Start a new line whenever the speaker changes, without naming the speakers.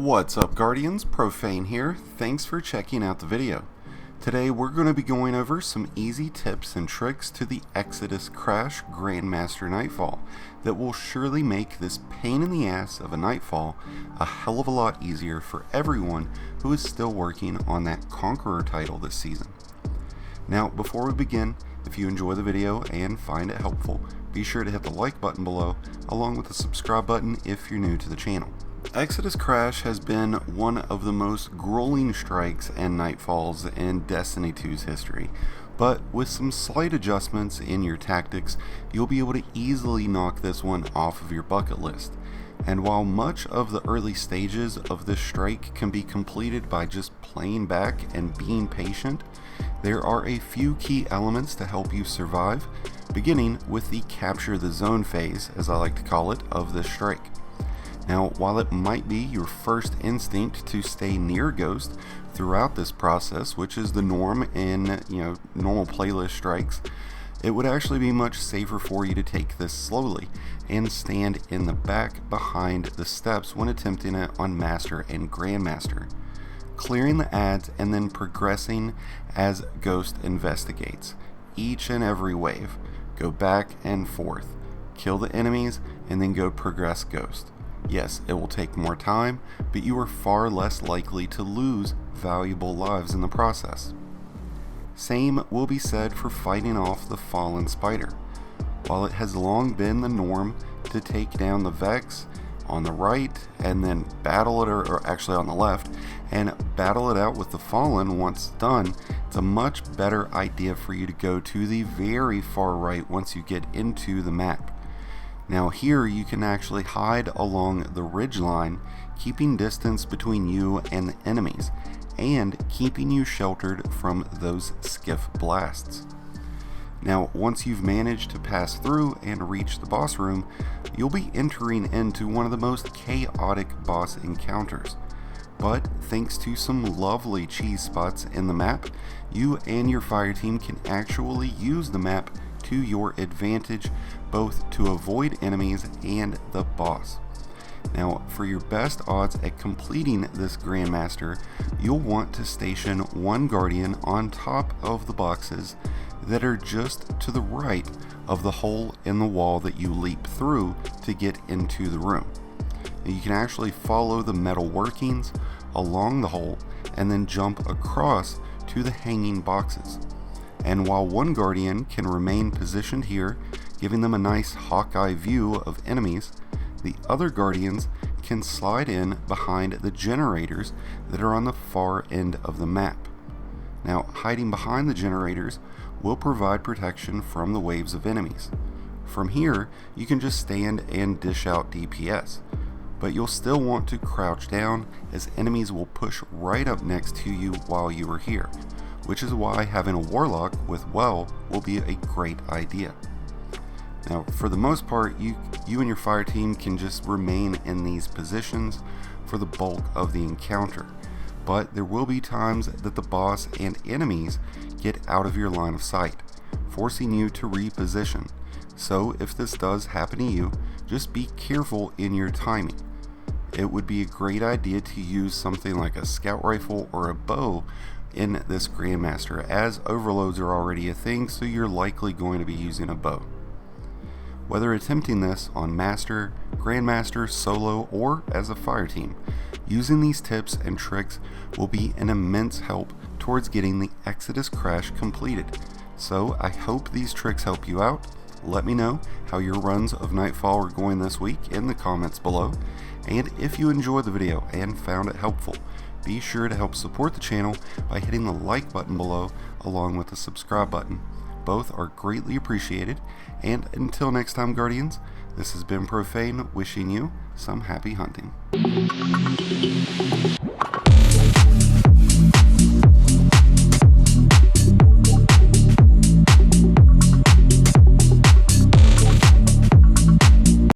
What's up, Guardians? Profane here. Thanks for checking out the video. Today we're going to be going over some easy tips and tricks to the Exodus Crash Grandmaster Nightfall that will surely make this pain in the ass of a Nightfall a hell of a lot easier for everyone who is still working on that Conqueror title this season. Now, before we begin, if you enjoy the video and find it helpful, be sure to hit the like button below along with the subscribe button if you're new to the channel. Exodus Crash has been one of the most grueling strikes and nightfalls in Destiny 2's history, but with some slight adjustments in your tactics, you'll be able to easily knock this one off of your bucket list. And while much of the early stages of this strike can be completed by just playing back and being patient, there are a few key elements to help you survive, beginning with the capture the zone phase, as I like to call it, of this strike. Now, while it might be your first instinct to stay near Ghost throughout this process, which is the norm in normal playlist strikes, it would actually be much safer for you to take this slowly and stand in the back behind the steps when attempting it on Master and Grandmaster, clearing the ads and then progressing as Ghost investigates. Each and every wave, go back and forth, kill the enemies, and then go progress Ghost. Yes, it will take more time, but you are far less likely to lose valuable lives in the process. Same will be said for fighting off the fallen spider. While it has long been the norm to take down the Vex on the right and then battle it, or actually on the left, and battle it out with the fallen once done, it's a much better idea for you to go to the very far right once you get into the map. Now here you can actually hide along the ridgeline, keeping distance between you and the enemies, and keeping you sheltered from those skiff blasts. Now once you've managed to pass through and reach the boss room, you'll be entering into one of the most chaotic boss encounters. But thanks to some lovely cheese spots in the map, you and your fire team can actually use the map to your advantage, both to avoid enemies and the boss. Now, for your best odds at completing this Grandmaster, you'll want to station one Guardian on top of the boxes that are just to the right of the hole in the wall that you leap through to get into the room. Now, you can actually follow the metal workings along the hole and then jump across to the hanging boxes. And while one Guardian can remain positioned here, giving them a nice hawkeye view of enemies, the other Guardians can slide in behind the generators that are on the far end of the map. Now, hiding behind the generators will provide protection from the waves of enemies. From here, you can just stand and dish out DPS, but you'll still want to crouch down as enemies will push right up next to you while you are here, which is why having a Warlock with Well will be a great idea. Now, for the most part, you and your fire team can just remain in these positions for the bulk of the encounter, but there will be times that the boss and enemies get out of your line of sight, forcing you to reposition. So if this does happen to you, just be careful in your timing. It would be a great idea to use something like a scout rifle or a bow in this Grandmaster, as overloads are already a thing, so you're likely going to be using a bow. Whether attempting this on Master, Grandmaster, solo, or as a fire team, using these tips and tricks will be an immense help towards getting the Exodus Crash completed. So I hope these tricks help you out. Let me know how your runs of Nightfall are going this week in the comments below, and if you enjoyed the video and found it helpful, be sure to help support the channel by hitting the like button below along with the subscribe button. Both are greatly appreciated, and until next time, Guardians, this has been Profane wishing you some happy hunting.